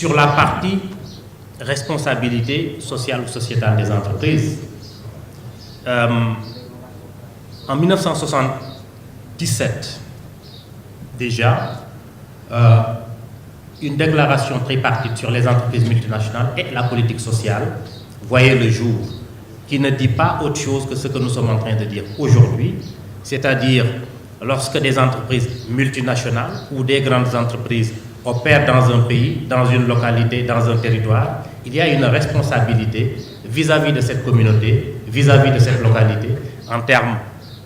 sur la partie responsabilité sociale ou sociétale des entreprises. En 1977, déjà, une déclaration tripartite sur les entreprises multinationales et la politique sociale voyait le jour, qui ne dit pas autre chose que ce que nous sommes en train de dire aujourd'hui, c'est-à-dire lorsque des entreprises multinationales ou des grandes entreprises opèrent dans un pays, dans une localité, dans un territoire, il y a une responsabilité vis-à-vis de cette communauté, vis-à-vis de cette localité, en termes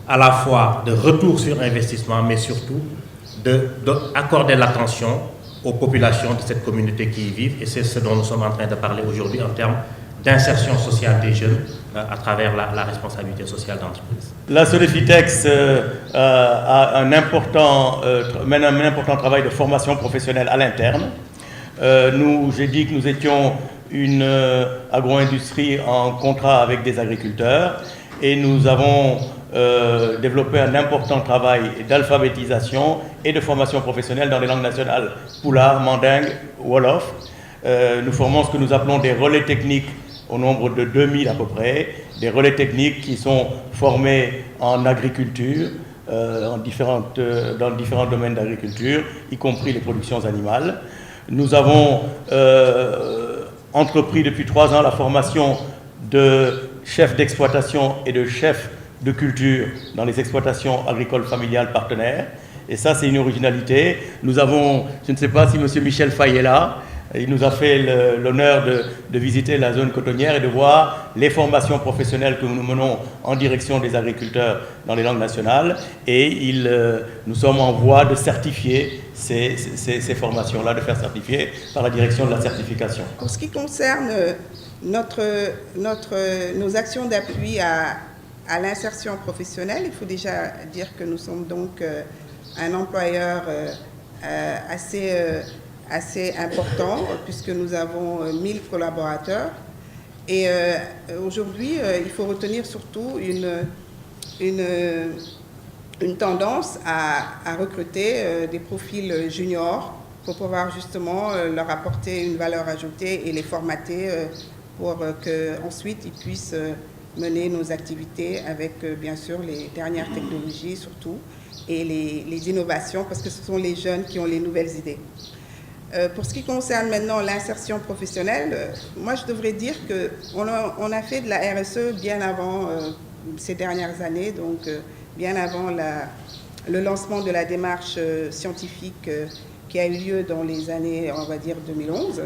à la fois de retour sur investissement, mais surtout d'accorder l'attention aux populations de cette communauté qui y vivent. Et c'est ce dont nous sommes en train de parler aujourd'hui en termes d'insertion sociale des jeunes à travers la responsabilité sociale d'entreprise. La Sodefitex mène un important travail de formation professionnelle à l'interne. J'ai dit que nous étions une agro-industrie en contrat avec des agriculteurs et nous avons développé un important travail d'alphabétisation et de formation professionnelle dans les langues nationales, Pulaar, Mandingue, Wolof. Nous formons ce que nous appelons des relais techniques au nombre de 2000 à peu près, des relais techniques qui sont formés en agriculture, dans différents domaines d'agriculture, y compris les productions animales. Nous avons entrepris depuis 3 ans la formation de chefs d'exploitation et de chefs de culture dans les exploitations agricoles familiales partenaires. Et ça, c'est une originalité. Nous avons, je ne sais pas si M. Michel Faye est là, il nous a fait l'honneur de visiter la zone cotonnière et de voir les formations professionnelles que nous menons en direction des agriculteurs dans les langues nationales. Et nous sommes en voie de certifier ces formations-là, de faire certifier par la direction de la certification. Pour ce qui concerne nos actions d'appui à l'insertion professionnelle, il faut déjà dire que nous sommes donc un employeur assez important, puisque nous avons 1000 collaborateurs. Et aujourd'hui, il faut retenir surtout une tendance à recruter des profils juniors pour pouvoir justement leur apporter une valeur ajoutée et les formater pour qu'ensuite ils puissent mener nos activités avec bien sûr les dernières technologies surtout et les innovations, parce que ce sont les jeunes qui ont les nouvelles idées. Pour ce qui concerne maintenant l'insertion professionnelle, moi je devrais dire qu'on a fait de la RSE bien avant ces dernières années, donc bien avant le lancement de la démarche scientifique qui a eu lieu dans les années, on va dire, 2011.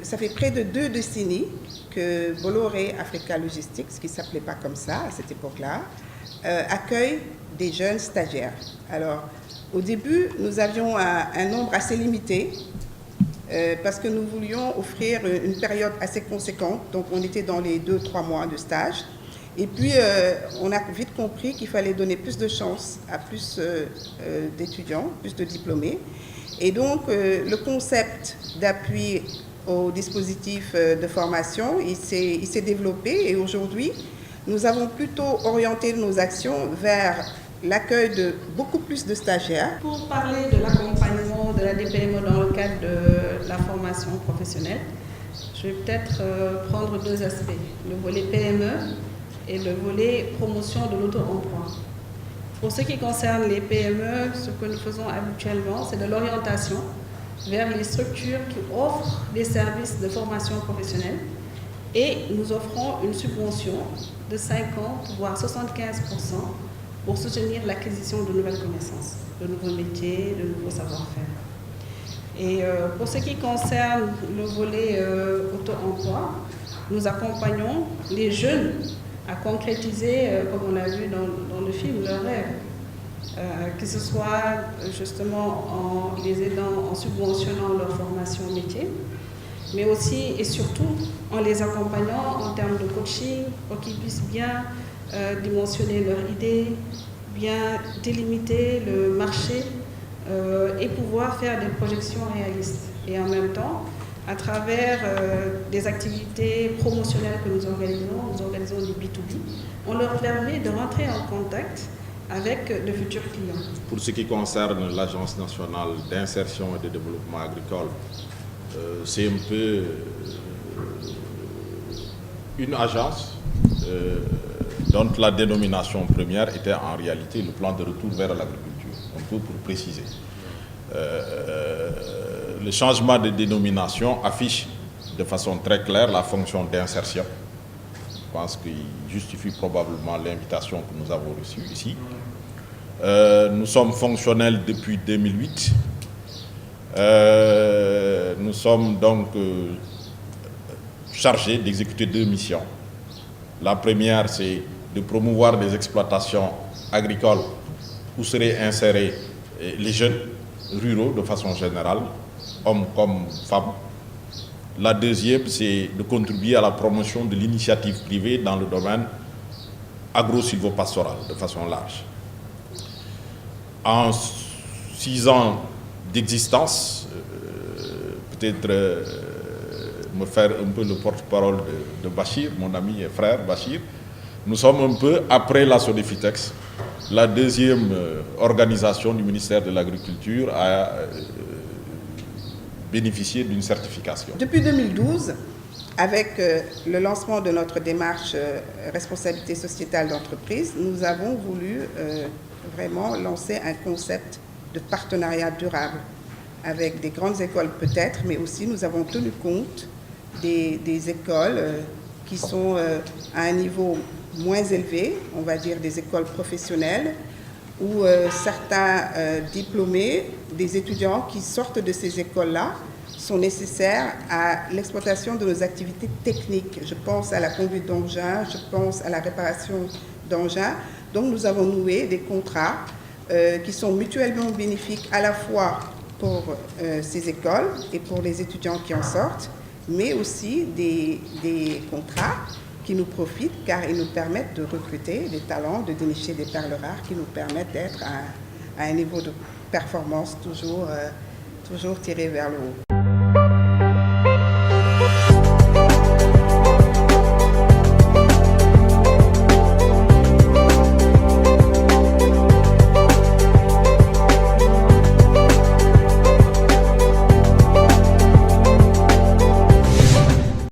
Ça fait près de 2 décennies que Bolloré Africa Logistics, qui ne s'appelait pas comme ça à cette époque-là, accueille des jeunes stagiaires. Alors, au début, nous avions un nombre assez limité parce que nous voulions offrir une période assez conséquente. Donc, on était dans les 2-3 mois de stage. Et puis, on a vite compris qu'il fallait donner plus de chance à plus d'étudiants, plus de diplômés. Et donc, le concept d'appui au dispositif de formation, il s'est développé. Et aujourd'hui, nous avons plutôt orienté nos actions vers l'accueil de beaucoup plus de stagiaires. Pour parler de l'accompagnement de la DPME dans le cadre de la formation professionnelle, je vais peut-être prendre 2 aspects, le volet PME et le volet promotion de l'auto-emploi. Pour ce qui concerne les PME, ce que nous faisons habituellement, c'est de l'orientation vers les structures qui offrent des services de formation professionnelle et nous offrons une subvention de 50 voire 75% pour soutenir l'acquisition de nouvelles connaissances, de nouveaux métiers, de nouveaux savoir-faire. Et pour ce qui concerne le volet auto-emploi, nous accompagnons les jeunes à concrétiser, comme on l'a vu dans le film, leurs rêves. Que ce soit justement en les aidant, en subventionnant leur formation au métier, mais aussi et surtout en les accompagnant en termes de coaching pour qu'ils puissent bien dimensionner leurs idées, bien délimiter le marché et pouvoir faire des projections réalistes. Et en même temps, à travers des activités promotionnelles que nous organisons du B2B, on leur permet de rentrer en contact avec de futurs clients. Pour ce qui concerne l'Agence nationale d'insertion et de développement agricole, c'est un peu une agence dont la dénomination première était en réalité le plan de retour vers l'agriculture, un peu pour préciser. Le changement de dénomination affiche de façon très claire la fonction d'insertion. Je pense qu'il justifie probablement l'invitation que nous avons reçue ici. Nous sommes fonctionnels depuis 2008. Nous sommes donc chargés d'exécuter 2 missions. La première, c'est de promouvoir des exploitations agricoles où seraient insérés les jeunes ruraux de façon générale, hommes comme femmes. La deuxième, c'est de contribuer à la promotion de l'initiative privée dans le domaine agro-silvopastoral de façon large. En 6 ans d'existence, peut-être me faire un peu le porte-parole de Bachir, mon ami et frère Bachir, nous sommes un peu après la Sodefitex, la deuxième organisation du ministère de l'Agriculture à bénéficier d'une certification. Depuis 2012, avec le lancement de notre démarche responsabilité sociétale d'entreprise, nous avons voulu vraiment lancer un concept de partenariat durable avec des grandes écoles peut-être, mais aussi nous avons tenu compte des écoles qui sont à un niveau moins élevé, on va dire des écoles professionnelles, où certains diplômés, des étudiants qui sortent de ces écoles-là, sont nécessaires à l'exploitation de nos activités techniques. Je pense à la conduite d'engins, je pense à la réparation d'engins. Donc nous avons noué des contrats qui sont mutuellement bénéfiques à la fois pour ces écoles et pour les étudiants qui en sortent, mais aussi des contrats qui nous profitent car ils nous permettent de recruter des talents, de dénicher des perles rares qui nous permettent d'être à un niveau de performance toujours tiré vers le haut.